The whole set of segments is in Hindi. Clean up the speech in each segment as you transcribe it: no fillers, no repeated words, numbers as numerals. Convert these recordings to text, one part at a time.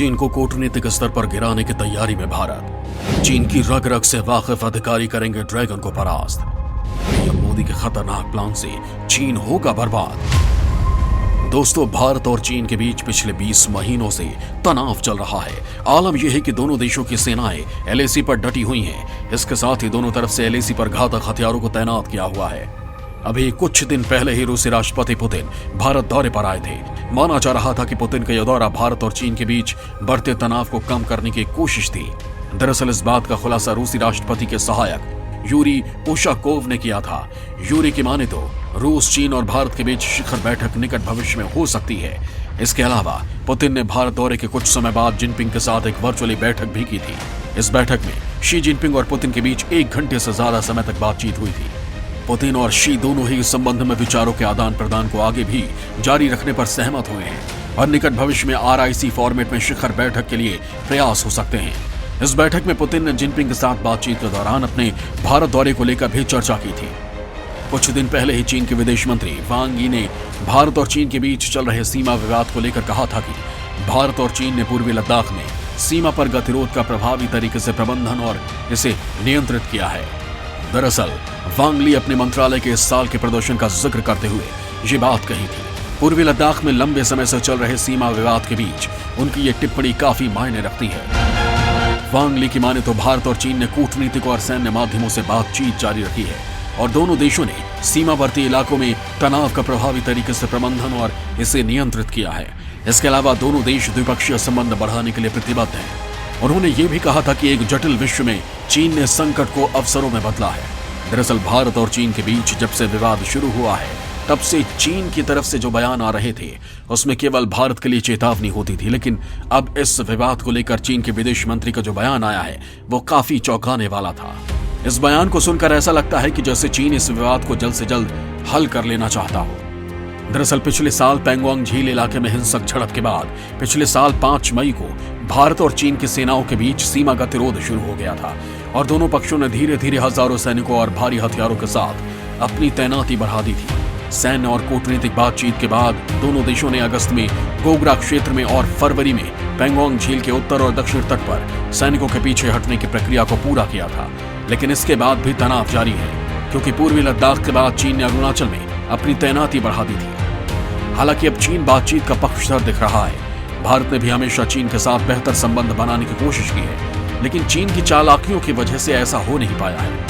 चीन को कूटनीतिक स्तर पर गिराने की तैयारी में भारत। चीन की रग रग से वाकिफ अधिकारी करेंगे ड्रैगन को परास्त। पीएम मोदी के खतरनाक प्लान से चीन होगा बर्बाद। दोस्तों, भारत और चीन के बीच पिछले 20 महीनों से तनाव चल रहा है। आलम यह है कि दोनों देशों की सेनाएं एलएसी पर डटी हुई हैं। इसके साथ ही दोनों तरफ से एलएसी पर घातक हथियारों को तैनात किया हुआ है। अभी कुछ दिन पहले ही रूसी राष्ट्रपति पुतिन भारत दौरे पर आए थे। माना जा रहा था कि पुतिन का यह दौरा भारत और चीन के बीच बढ़ते तनाव को कम करने की कोशिश थी। दरअसल इस बात का खुलासा रूसी राष्ट्रपति के सहायक यूरी उशाकोव ने किया था। यूरी की माने तो रूस, चीन और भारत के बीच शिखर बैठक निकट भविष्य में हो सकती है। इसके अलावा पुतिन ने भारत दौरे के कुछ समय बाद जिनपिंग के साथ एक वर्चुअली बैठक भी की थी। इस बैठक में शी जिनपिंग और पुतिन के बीच 1 घंटे से ज्यादा समय तक बातचीत हुई थी। पुतिन और शी दोनों ही इस संबंध में विचारों के आदान प्रदान को आगे भी जारी रखने पर सहमत हुए हैं और निकट भविष्य में RIC फॉर्मेट में शिखर बैठक के लिए प्रयास हो सकते हैं। इस बैठक में पुतिन ने जिनपिंग के साथ बातचीत के दौरान अपने भारत दौरे को लेकर भी चर्चा की थी। कुछ दिन पहले ही चीन के विदेश मंत्री वांग यी ने भारत और चीन के बीच चल रहे सीमा विवाद को लेकर कहा था कि भारत और चीन ने पूर्वी लद्दाख में सीमा पर गतिरोध का प्रभावी तरीके से प्रबंधन और इसे नियंत्रित किया है। दरअसल वांग ली अपने मंत्रालय के इस साल के प्रदर्शन का जिक्र करते हुए ये बात कही थी। पूर्वी लद्दाख में लंबे समय से चल रहे सीमा विवाद के बीच उनकी ये टिप्पणी काफी मायने रखती है। वांग ली की माने तो भारत और चीन ने कूटनीतिक और सैन्य माध्यमों से बातचीत जारी रखी है और दोनों देशों ने सीमावर्ती इलाकों में तनाव का प्रभावी तरीके से प्रबंधन और इसे नियंत्रित किया है। इसके अलावा दोनों देश द्विपक्षीय संबंध बढ़ाने के लिए प्रतिबद्ध हैं। उन्होंने ये भी कहा था कि एक जटिल विश्व में चीन ने संकट को अवसरों में बदला है। दरअसल भारत और चीन के बीच जब से विवाद शुरू हुआ है तब से चीन की तरफ से जो बयान आ रहे थे उसमें केवल भारत के लिए चेतावनी होती थी, लेकिन अब इस विवाद को लेकर चीन के विदेश मंत्री का जो बयान आया है वो काफी चौंकाने वाला था। इस बयान को सुनकर ऐसा लगता है कि जैसे चीन इस विवाद को जल्द से जल्द हल कर लेना चाहता हो। दरअसल पिछले साल पैंगोंग झील इलाके में हिंसक झड़प के बाद पिछले साल 5 मई को भारत और चीन की सेनाओं के बीच सीमा गतिरोध शुरू हो गया था और दोनों पक्षों ने धीरे धीरे हजारों सैनिकों और भारी हथियारों के साथ अपनी तैनाती बढ़ा दी थी। सैन्य और कूटनीतिक बातचीत के बाद दोनों देशों ने अगस्त में गोगरा क्षेत्र में और फरवरी में पैंगोंग झील के उत्तर और दक्षिण तट पर सैनिकों के पीछे हटने की प्रक्रिया को पूरा किया था। लेकिन इसके बाद भी तनाव जारी है क्योंकि पूर्वी लद्दाख के बाद चीन ने अरुणाचल में अपनी तैनाती बढ़ा दी थी। हालांकि अब चीन बातचीत का पक्षधर दिख रहा है। भारत ने भी हमेशा चीन के साथ बेहतर संबंध बनाने की कोशिश की है, लेकिन चीन की चालाकियों की वजह से ऐसा हो नहीं पाया है।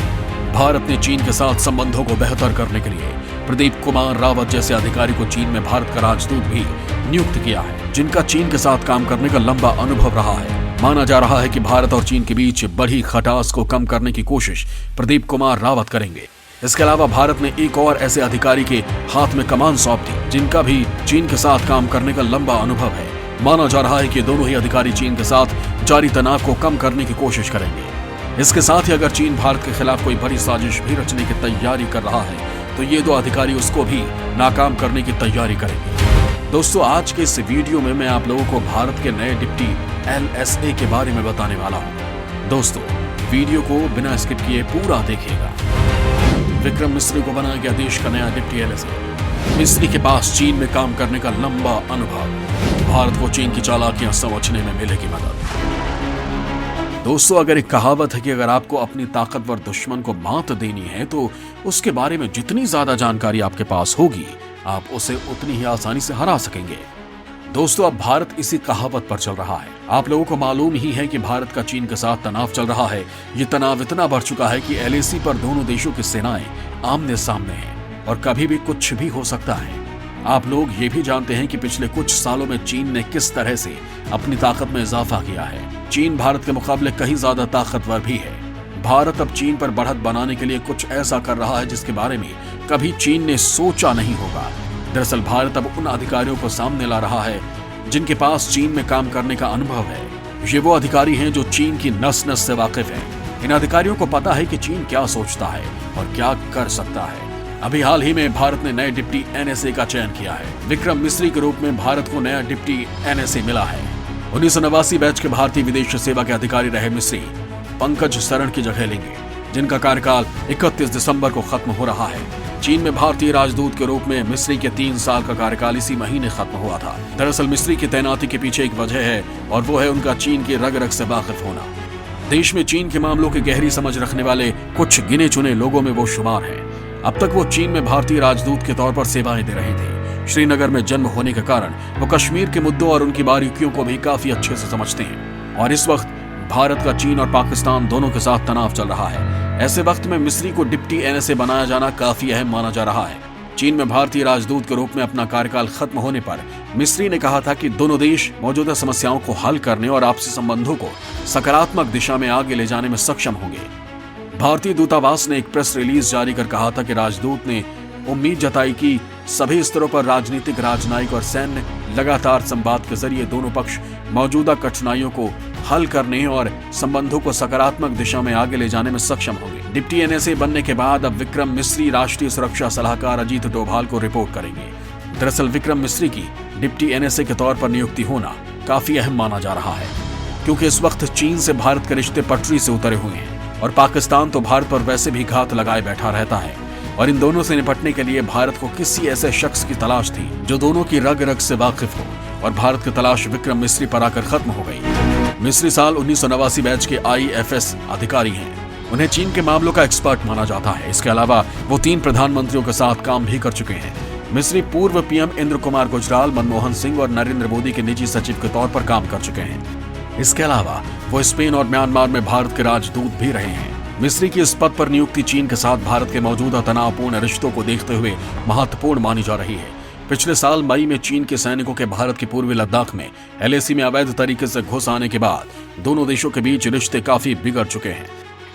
भारत ने चीन के साथ संबंधों को बेहतर करने के लिए प्रदीप कुमार रावत जैसे अधिकारी को चीन में भारत का राजदूत भी नियुक्त किया है, जिनका चीन के साथ काम करने का लंबा अनुभव रहा है। माना जा रहा है कि भारत और चीन के बीच बढ़ी खटास को कम करने की कोशिश प्रदीप कुमार रावत करेंगे। इसके अलावा भारत ने एक और ऐसे अधिकारी के हाथ में कमान सौंप दी जिनका भी चीन के साथ काम करने का लंबा अनुभव है। माना जा रहा है कि दोनों ही अधिकारी चीन के साथ जारी तनाव को कम करने की कोशिश करेंगे। इसके साथ ही अगर चीन भारत के खिलाफ कोई बड़ी साजिश भी रचने की तैयारी कर रहा है तो ये 2 अधिकारी उसको भी नाकाम करने की तैयारी करेंगे। दोस्तों, आज के इस वीडियो में मैं आप लोगों को भारत के नए डिप्टी LSA के बारे में बताने वाला हूँ। दोस्तों, वीडियो को बिना स्किप किए पूरा देखिएगा। विक्रम मिस्री को बनाया गया देश का नया डिप्टी LSA। मिस्री के पास चीन में काम करने का लंबा अनुभव। भारत को चीन की चालाकियां समझने में मिलेगी मदद। दोस्तों, अगर एक कहावत है कि अगर आपको अपनी ताकतवर दुश्मन को मात देनी है तो उसके बारे में जितनी ज्यादा जानकारी आपके पास होगी आप उसे उतनी ही आसानी से हरा सकेंगे। दोस्तों, अब भारत इसी कहावत पर चल रहा है। आप लोगों को मालूम ही है कि भारत का चीन के साथ तनाव चल रहा है। ये तनाव इतना बढ़ चुका है कि LAC पर दोनों देशों की सेनाएं आमने सामने हैं और कभी भी कुछ भी हो सकता है। आप लोग ये भी जानते हैं कि पिछले कुछ सालों में चीन ने किस तरह से अपनी ताकत में इजाफा किया है। चीन भारत के मुकाबले कहीं ज्यादा ताकतवर भी है। भारत अब चीन पर बढ़त बनाने के लिए कुछ ऐसा कर रहा है जिसके बारे में कभी चीन ने सोचा नहीं होगा। दरअसल भारत अब उन अधिकारियों को सामने ला रहा है जिनके पास चीन में काम करने का अनुभव है। ये वो अधिकारी हैं जो चीन की नस नस से वाकिफ हैं। इन अधिकारियों को पता है कि चीन क्या सोचता है और क्या कर सकता है। अभी हाल ही में भारत ने नए डिप्टी NSA का चयन किया है। विक्रम मिस्री के रूप में भारत को नया डिप्टी NSA मिला है। 1989 बैच के भारतीय विदेश सेवा के अधिकारी रहे मिस्री पंकज शरण की जगह लेंगे, जिनका कार्यकाल 31 दिसंबर को खत्म हो रहा है। चीन में भारतीय राजदूत के रूप में मिस्री के 3 साल का कार्यकाल इसी महीने खत्म हुआ था। दरअसल मिस्री की तैनाती के पीछे एक वजह है और वो है उनका चीन की रग रग से वाकिफ होना। देश में चीन के मामलों की गहरी समझ रखने वाले कुछ गिने चुने लोगों में वो शुमार है। अब तक वो चीन में भारतीय राजदूत के तौर पर सेवाएं दे रहे थे। श्रीनगर में जन्म होने के कारण वो कश्मीर के मुद्दों और उनकी बारीकियों को भी काफी अच्छे से समझते हैं। और इस वक्त भारत का चीन और पाकिस्तान दोनों के साथ तनाव चल रहा है। ऐसे वक्त में मिस्री को डिप्टी एनएसए बनाया जाना काफी अहम माना जा रहा है। चीन में भारतीय राजदूत के रूप में अपना कार्यकाल खत्म होने पर मिस्री ने कहा था कि दोनों देश मौजूदा समस्याओं को हल करने और आपसी संबंधों को सकारात्मक दिशा में आगे ले जाने में सक्षम होंगे। भारतीय दूतावास ने एक प्रेस रिलीज जारी कर कहा था कि राजदूत ने उम्मीद जताई कि सभी स्तरों पर राजनीतिक, राजनयिक और सैन्य लगातार संवाद के जरिए दोनों पक्ष मौजूदा कठिनाइयों को हल करने और संबंधों को सकारात्मक दिशा में आगे ले जाने में सक्षम होंगे। डिप्टी एनएसए बनने के बाद अब विक्रम मिस्री राष्ट्रीय सुरक्षा सलाहकार अजीत डोभाल को रिपोर्ट करेंगे। दरअसल विक्रम मिस्री की डिप्टी एनएसए के तौर पर नियुक्ति होना काफी अहम माना जा रहा है, क्योंकि इस वक्त चीन से भारत के रिश्ते पटरी से उतरे हुए हैं और पाकिस्तान तो भारत पर वैसे भी घात लगाए बैठा रहता है। और इन दोनों से निपटने के लिए भारत को किसी ऐसे शख्स की तलाश थी जो दोनों की रग रग से वाकिफ हो, और भारत की तलाश विक्रम मिस्री पर आकर खत्म हो गई। मिस्री साल 1989 बैच के IFS अधिकारी हैं। उन्हें चीन के मामलों का एक्सपर्ट माना जाता है। इसके अलावा वो 3 प्रधानमंत्रियों के साथ काम भी कर चुके हैं। मिस्री पूर्व PM इंद्र कुमार गुजराल, मनमोहन सिंह और नरेंद्र मोदी के निजी सचिव के तौर पर काम कर चुके हैं। इसके अलावा वो स्पेन और म्यांमार में भारत के राजदूत भी रहे हैं। मिस्री की इस पद पर नियुक्ति चीन के साथ भारत के मौजूदा तनावपूर्ण रिश्तों को देखते हुए महत्वपूर्ण मानी जा रही है। पिछले साल मई में चीन के सैनिकों के भारत के पूर्वी लद्दाख में LAC में अवैध तरीके से घुस आने के बाद दोनों देशों के बीच रिश्ते काफी बिगड़ चुके हैं।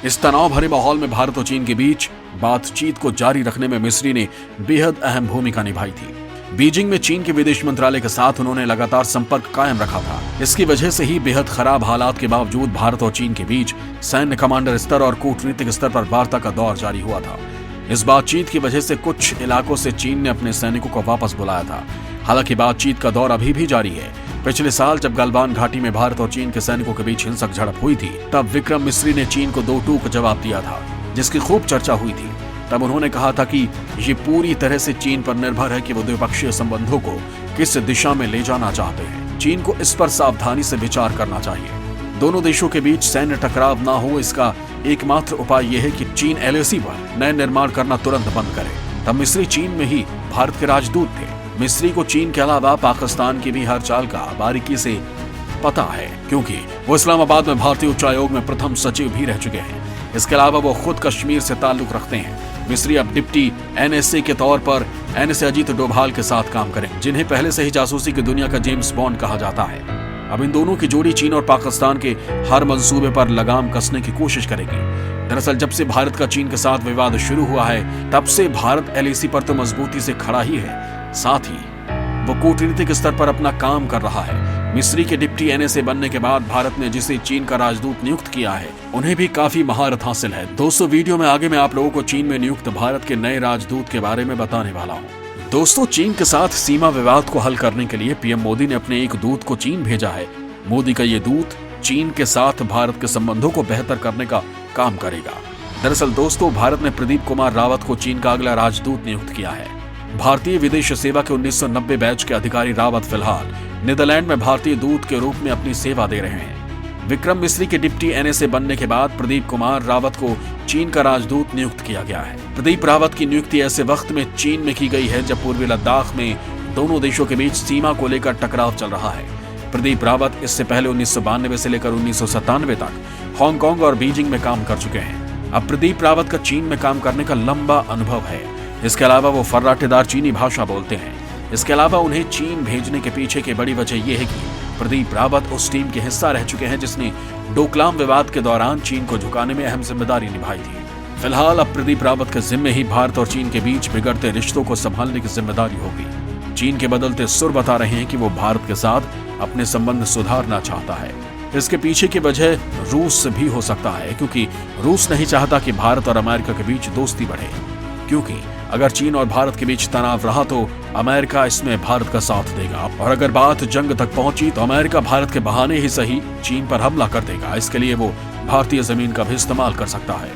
इस तनाव भरे माहौल में भारत और चीन के बीच बातचीत को जारी रखने में मिस्री ने बेहद अहम भूमिका निभाई थी। बीजिंग में चीन के विदेश मंत्रालय के साथ उन्होंने लगातार संपर्क कायम रखा था। इसकी वजह से ही बेहद खराब हालात के बावजूद भारत और चीन के बीच सैन्य कमांडर स्तर और कूटनीतिक स्तर पर वार्ता का दौर जारी हुआ था। इस बातचीत की वजह से कुछ इलाकों से चीन ने अपने सैनिकों को वापस बुलाया था। हालांकि बातचीत का दौर अभी भी जारी है। पिछले साल जब गलवान घाटी में भारत और चीन के सैनिकों के बीच हिंसक झड़प हुई थी, तब विक्रम मिस्री ने चीन को 2 टूक जवाब दिया था, जिसकी खूब चर्चा हुई थी। तब उन्होंने कहा था कि ये पूरी तरह से चीन पर निर्भर है कि वो द्विपक्षीय संबंधों को किस दिशा में ले जाना चाहते हैं। चीन को इस पर सावधानी से विचार करना चाहिए। दोनों देशों के बीच सैन्य टकराव ना हो, इसका एकमात्र उपाय यह है कि चीन LAC पर नए निर्माण करना तुरंत बंद करे। तब मिस्री चीन में ही भारत के राजदूत थे। मिस्री को चीन के अलावा पाकिस्तान की भी हर चाल का बारीकी से पता है, क्योंकि वो इस्लामाबाद में भारतीय उच्चायोग में प्रथम सचिव भी रह चुके हैं। इसके अलावा वो खुद कश्मीर से ताल्लुक रखते हैं। मिस्री अब डिप्टी NSA के तौर पर NSA अजीत डोभाल के साथ काम करें, जिन्हें पहले से ही जासूसी की दुनिया का जेम्स बॉन्ड कहा जाता है। अब इन दोनों की जोड़ी चीन और पाकिस्तान के हर मंसूबे पर लगाम कसने की कोशिश करेगी। दरअसल जब से भारत का चीन के साथ विवाद शुरू हुआ है, तब से भारत LAC पर तो मजबूती से खड़ा ही है, साथ ही वो कूटनीतिक स्तर पर अपना काम कर रहा है। मिस्री के डिप्टी NSA बनने के बाद भारत ने जिसे चीन का राजदूत नियुक्त किया है, उन्हें भी काफी महारत हासिल है। दोस्तों, वीडियो में आगे मैं आप लोगों को चीन में नियुक्त भारत के नए राजदूत के बारे में बताने वाला हूँ। दोस्तों, चीन के साथ सीमा विवाद को हल करने के लिए PM मोदी ने अपने एक दूत को चीन भेजा है। मोदी का ये दूत चीन के साथ भारत के संबंधों को बेहतर करने का काम करेगा। दरअसल दोस्तों, भारत ने प्रदीप कुमार रावत को चीन का अगला राजदूत नियुक्त किया है। भारतीय विदेश सेवा के 1990 बैच के अधिकारी रावत फिलहाल नीदरलैंड में भारतीय दूत के रूप में अपनी सेवा दे रहे हैं। विक्रम मिस्री के डिप्टी NSA बनने के बाद प्रदीप कुमार रावत को चीन का राजदूत नियुक्त किया गया है। प्रदीप रावत की नियुक्ति ऐसे वक्त में चीन में की गई है जब पूर्वी लद्दाख में दोनों देशों के बीच सीमा को लेकर टकराव चल रहा है। प्रदीप रावत इससे पहले 1992 से लेकर 1997 तक हांगकांग और बीजिंग में काम कर चुके हैं। अब प्रदीप रावत का चीन में काम करने का लंबा अनुभव है। इसके अलावा वो फर्राटेदार चीनी भाषा बोलते हैं। इसके अलावा उन्हें चीन भेजने के पीछे की बड़ी वजह यह है कि प्रदीप रावत उस टीम के हिस्सा रह चुके हैं जिसने डोकलाम विवाद के दौरान चीन को झुकाने में अहम जिम्मेदारी निभाई थी। फिलहाल अब प्रदीप रावत के जिम्मे ही भारत और चीन के बीच बिगड़ते रिश्तों को संभालने की जिम्मेदारी होगी। चीन के बदलते सुर बता रहे हैं कि वो भारत के साथ अपने संबंध सुधारना चाहता है। इसके पीछे की वजह रूस से भी हो सकता है, क्योंकि रूस नहीं चाहता कि भारत और अमेरिका के बीच दोस्ती बढ़े, क्योंकि अगर चीन और भारत के बीच तनाव रहा तो अमेरिका इसमें भारत का साथ देगा, और अगर बात जंग तक पहुंची तो अमेरिका भारत के बहाने ही सही चीन पर हमला कर देगा। इसके लिए वो भारतीय जमीन का भी इस्तेमाल कर सकता है।